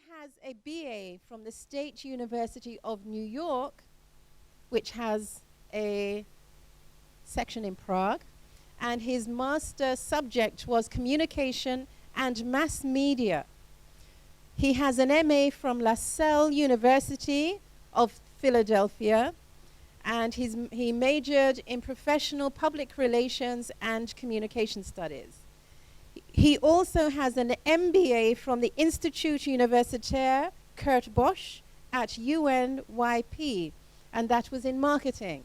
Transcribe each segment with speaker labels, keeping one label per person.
Speaker 1: has a BA from the State University of New York, which has a section in Prague, and his master subject was communication and mass media. He has an MA from La Salle University of Philadelphia, and he majored in professional public relations and communication studies. He also has an MBA from the Institut Universitaire Kurt Bosch at UNYP, and that was in marketing.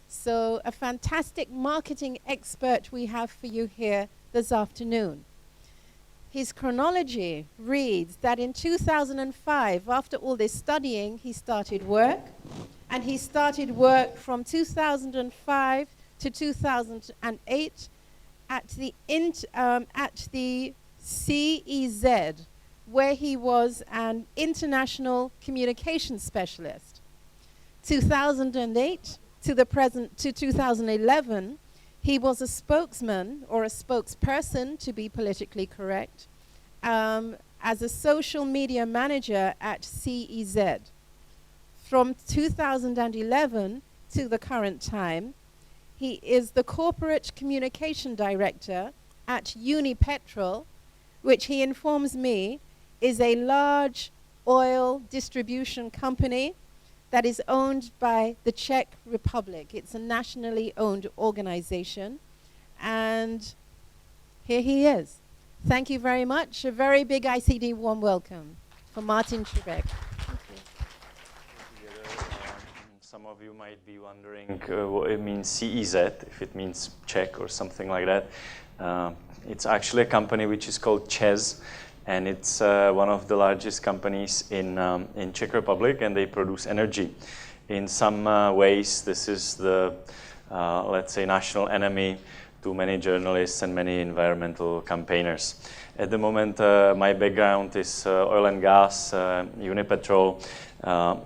Speaker 1: So a fantastic marketing expert we have for you here this afternoon. His chronology reads that in 2005, after all this studying, he started work. And he started work from 2005 to 2008 at the CEZ, where he was an international communication specialist. 2008 to 2011, he was a spokesman, or a spokesperson to be politically correct, as a social media manager at CEZ. From 2011 to the current time, he is the corporate communication director at UNIPETROL, which he informs me is a large oil distribution company that is owned by the Czech Republic. It's a nationally owned organization. And here he is. Thank you very much. A very big ICD warm welcome for Martin Šibek.
Speaker 2: Some of you might be wondering what it means CEZ, if it means Czech or something like that. It's actually a company which is called ČEZ, and it's one of the largest companies in Czech Republic, and they produce energy. In some ways, this is the, let's say, national enemy to many journalists and many environmental campaigners. At the moment, my background is oil and gas. UNIPETROL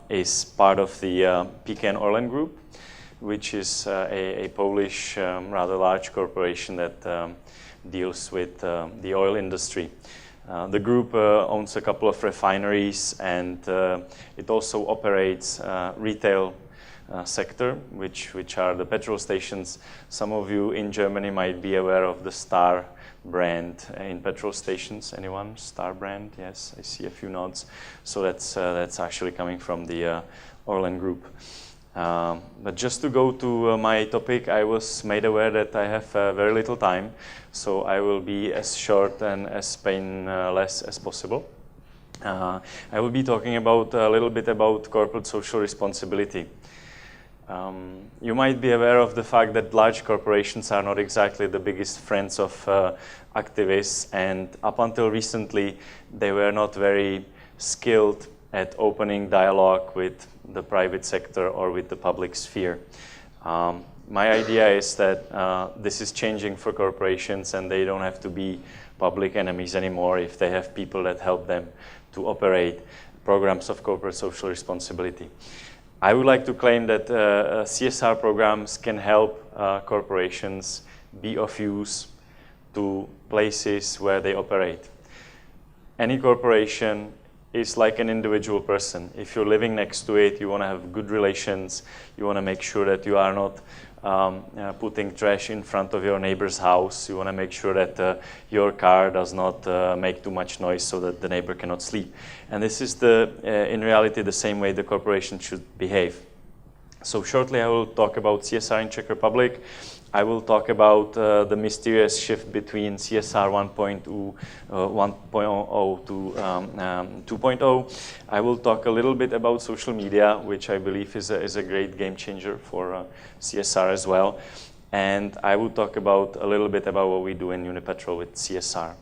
Speaker 2: is part of the PKN Orlen Group, which is a Polish, rather large corporation that deals with the oil industry. The group owns a couple of refineries, and it also operates retail sector, which are the petrol stations. Some of you in Germany might be aware of the Star brand in petrol stations. Anyone? Star brand? Yes, I see a few nods. So that's actually coming from the Orlen Group. But just to go to my topic, I was made aware that I have very little time, so I will be as short and as painless as possible. I will be talking about a little bit about corporate social responsibility. You might be aware of the fact that large corporations are not exactly the biggest friends of activists, and up until recently, they were not very skilled at opening dialogue with the private sector or with the public sphere. My idea is that this is changing for corporations, and they don't have to be public enemies anymore if they have people that help them to operate programs of corporate social responsibility. I would like to claim that CSR programs can help corporations be of use to places where they operate. Any corporation is like an individual person. If you're living next to it, you want to have good relations, you want to make sure that you are not putting trash in front of your neighbor's house, you want to make sure that your car does not make too much noise so that the neighbor cannot sleep. And this is in reality the same way the corporation should behave. So shortly I will talk about CSR in Czech Republic. I will talk about the mysterious shift between CSR 1.0 to 2.0. I will talk a little bit about social media, which I believe is a great game changer for CSR as well. And I will talk about a little bit about what we do in UNIPETROL with CSR.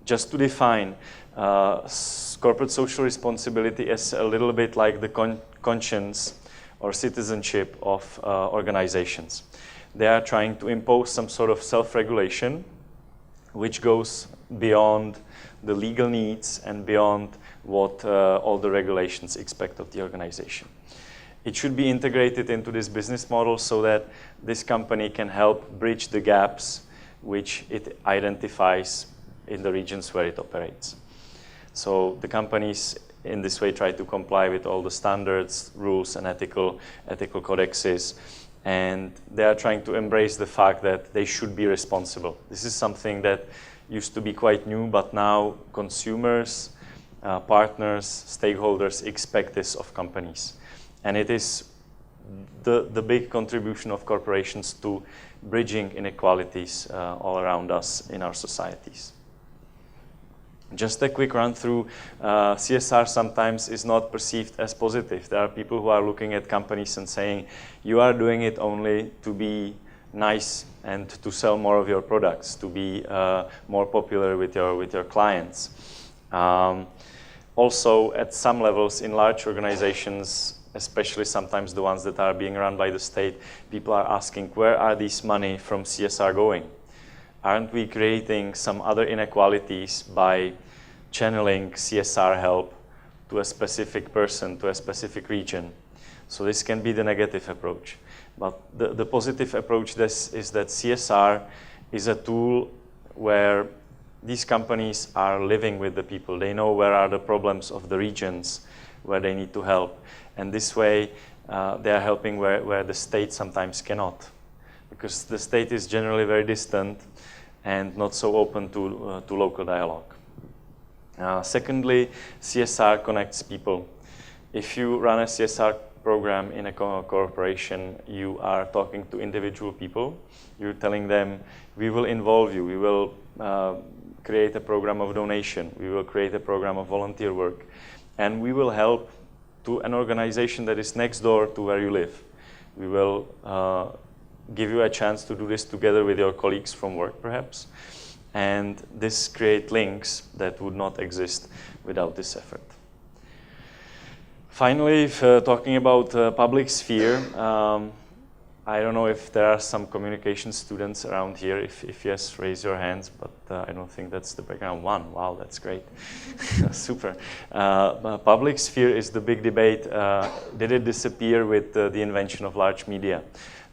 Speaker 2: Just to define, corporate social responsibility is a little bit like the conscience or citizenship of organizations. They are trying to impose some sort of self-regulation which goes beyond the legal needs and beyond what all the regulations expect of the organization. It should be integrated into this business model so that this company can help bridge the gaps which it identifies in the regions where it operates. So the companies in this way try to comply with all the standards, rules, and ethical codexes. And they are trying to embrace the fact that they should be responsible. This is something that used to be quite new, but now consumers, partners, stakeholders expect this of companies. And it is the big contribution of corporations to bridging inequalities all around us in our societies. Just a quick run through, CSR sometimes is not perceived as positive. There are people who are looking at companies and saying, you are doing it only to be nice and to sell more of your products, to be more popular with your clients. Also, at some levels in large organizations, especially sometimes the ones that are being run by the state, people are asking, where are these money from CSR going? Aren't we creating some other inequalities by channeling CSR help to a specific person, to a specific region? So this can be the negative approach. But the positive approach is that CSR is a tool where these companies are living with the people. They know where are the problems of the regions where they need to help. And this way, they are helping where the state sometimes cannot. Because the state is generally very distant and not so open to local dialogue. Secondly, CSR connects people. If you run a CSR program in a corporation, you are talking to individual people. You're telling them, we will involve you. We will create a program of donation. We will create a program of volunteer work. And we will help to an organization that is next door to where you live. We will give you a chance to do this together with your colleagues from work, perhaps. And this creates links that would not exist without this effort. Finally, talking about public sphere, I don't know if there are some communication students around here. If yes, raise your hands, but I don't think that's the background. One, wow, that's great. Super. Public sphere is the big debate. Did it disappear with the invention of large media?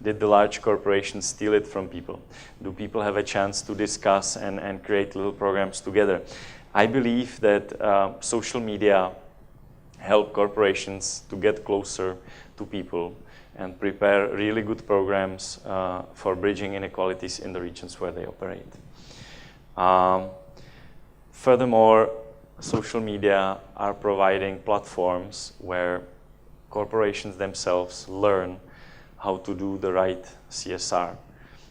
Speaker 2: Did the large corporations steal it from people? Do people have a chance to discuss and create little programs together? I believe that social media help corporations to get closer to people and prepare really good programs for bridging inequalities in the regions where they operate. Furthermore, social media are providing platforms where corporations themselves learn how to do the right CSR.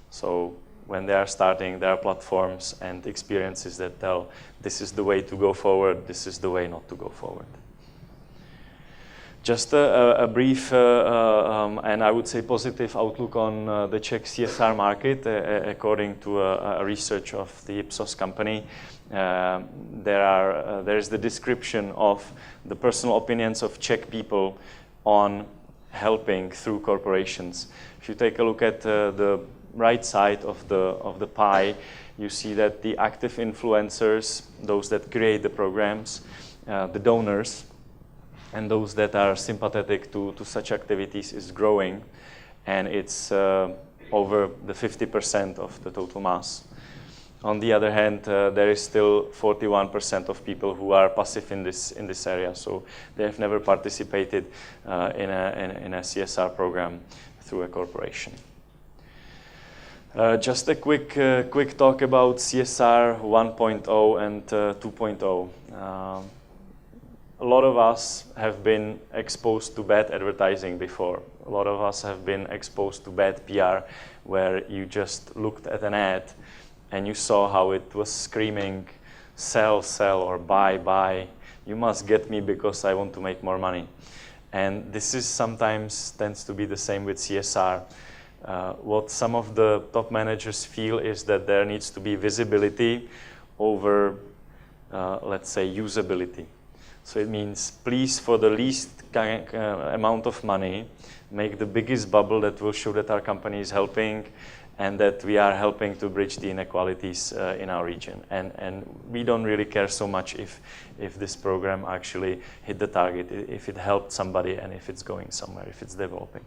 Speaker 2: So when they are starting, there are platforms and experiences that tell this is the way to go forward, this is the way not to go forward. Just a brief and I would say positive outlook on the Czech CSR market. According to a research of the Ipsos company, there is the description of the personal opinions of Czech people on helping through corporations. If you take a look at the right side of the pie, you see that the active influencers, those that create the programs, the donors, and those that are sympathetic to such activities is growing, and it's over the 50% of the total mass. On the other hand, there is still 41% of people who are passive in this area, so they have never participated in a CSR program through a corporation. Just a quick talk about CSR 1.0 and 2.0. A lot of us have been exposed to bad advertising before. A lot of us have been exposed to bad PR, where you just looked at an ad and you saw how it was screaming, sell, sell, or buy, buy. You must get me because I want to make more money. And this is sometimes tends to be the same with CSR. What some of the top managers feel is that there needs to be visibility over, let's say, usability. So it means, please, for the least amount of money, make the biggest bubble that will show that our company is helping and that we are helping to bridge the inequalities in our region. And we don't really care so much if this program actually hit the target, if it helped somebody and if it's going somewhere, if it's developing.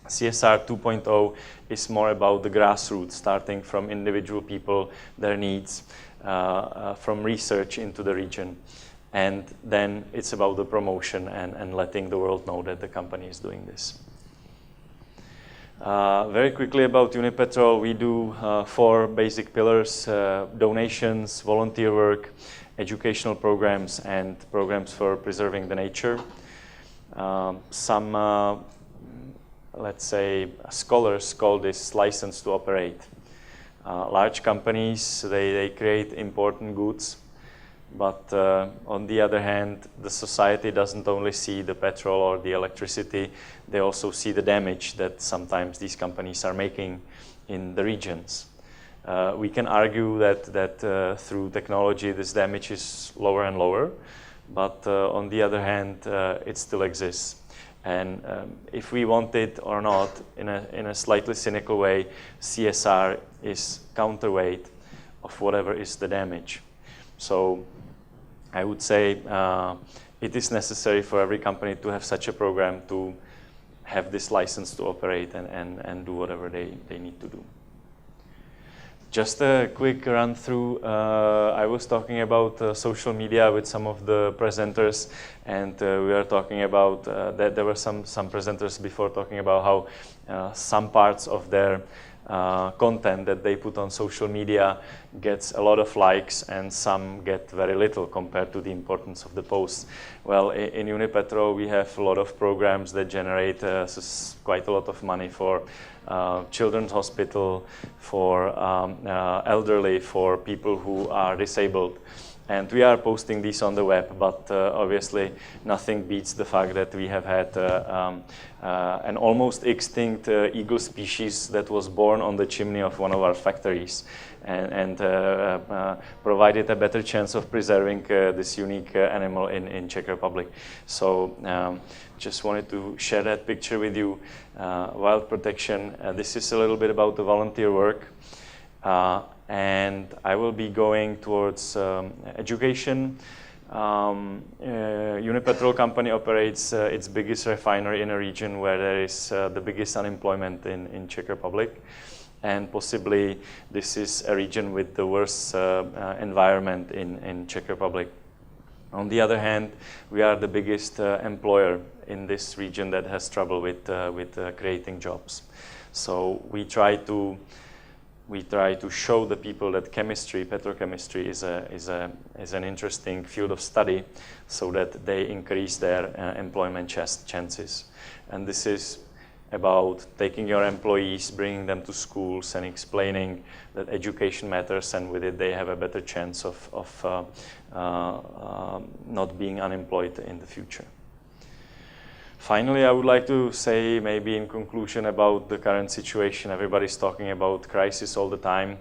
Speaker 2: CSR 2.0 is more about the grassroots, starting from individual people, their needs, from research into the region. And then it's about the promotion and letting the world know that the company is doing this. Very quickly about UNIPETROL, we do 4 basic pillars: donations, volunteer work, educational programs, and programs for preserving the nature. Some, let's say, scholars call this license to operate. Large companies, they create important goods, but on the other hand, the society doesn't only see the petrol or the electricity, they also see the damage that sometimes these companies are making in the regions. We can argue that through technology this damage is lower and lower, but on the other hand, it still exists. And if we want it or not, in a slightly cynical way, CSR is counterweight of whatever is the damage. So I would say it is necessary for every company to have such a program, to have this license to operate and do whatever they need to do. Just a quick run through. I was talking about social media with some of the presenters, and we are talking about that there were some presenters before talking about how some parts of their content that they put on social media gets a lot of likes and some get very little compared to the importance of the posts. Well, in UNIPETROL we have a lot of programs that generate quite a lot of money for children's hospital, for elderly, for people who are disabled. And we are posting these on the web, but obviously nothing beats the fact that we have had an almost extinct eagle species that was born on the chimney of one of our factories and provided a better chance of preserving this unique animal in Czech Republic. So just wanted to share that picture with you. Wild protection, this is a little bit about the volunteer work. And I will be going towards education. UNIPETROL company operates its biggest refinery in a region where there is the biggest unemployment in Czech Republic. And possibly this is a region with the worst environment in Czech Republic. On the other hand, we are the biggest employer in this region that has trouble with creating jobs. So we try to show the people that chemistry, petrochemistry is an interesting field of study, so that they increase their employment chances. And this is about taking your employees, bringing them to schools and explaining that education matters, and with it they have a better chance of not being unemployed in the future. Finally, I would like to say, maybe in conclusion, about the current situation. Everybody's talking about crisis all the time.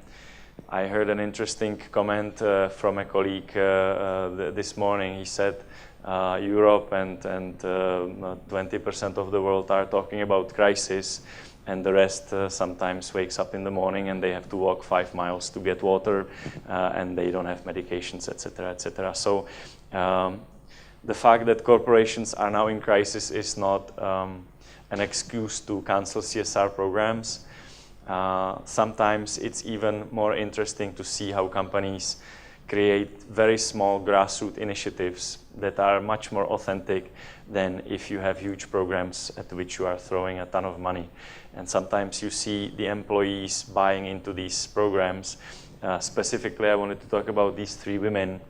Speaker 2: I heard an interesting comment from a colleague this morning. He said Europe and 20% of the world are talking about crisis, and the rest sometimes wakes up in the morning and they have to walk 5 miles to get water, and they don't have medications, etc., etc. So the fact that corporations are now in crisis is not an excuse to cancel CSR programs. Sometimes it's even more interesting to see how companies create very small grassroots initiatives that are much more authentic than if you have huge programs at which you are throwing a ton of money. And sometimes you see the employees buying into these programs. Specifically, I wanted to talk about these 3 women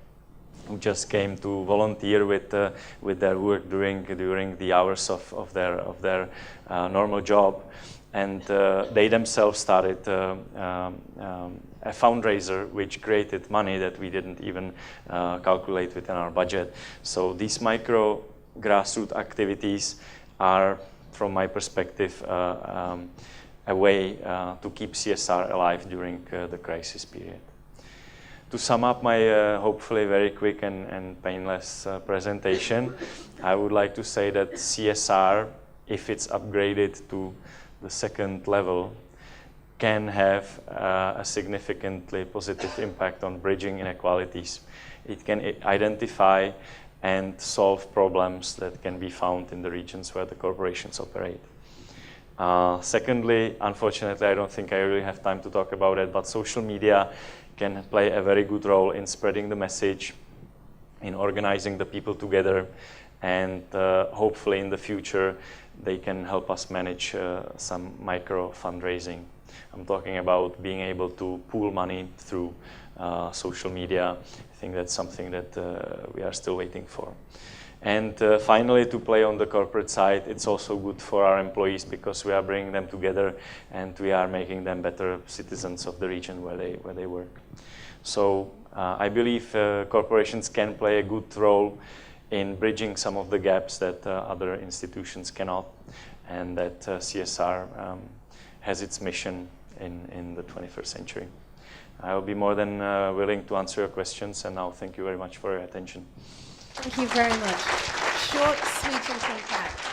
Speaker 2: who just came to volunteer with their work during the hours of their normal job, and they themselves started a fundraiser which created money that we didn't even calculate within our budget. So these micro grassroots activities are, from my perspective, a way to keep CSR alive during the crisis period. To sum up my hopefully very quick and painless presentation, I would like to say that CSR, if it's upgraded to the 2nd level, can have a significantly positive impact on bridging inequalities. It can identify and solve problems that can be found in the regions where the corporations operate. Secondly, unfortunately, I don't think I really have time to talk about it, but social media can play a very good role in spreading the message, in organizing the people together, and hopefully in the future they can help us manage some micro fundraising. I'm talking about being able to pool money through social media. I think that's something that we are still waiting for. And finally, to play on the corporate side, it's also good for our employees because we are bringing them together and we are making them better citizens of the region where they work. So I believe corporations can play a good role in bridging some of the gaps that other institutions cannot, and that CSR has its mission in the 21st century. I will be more than willing to answer your questions, and now thank you very much for your attention.
Speaker 1: Thank you very much. Short, sweet, and compact.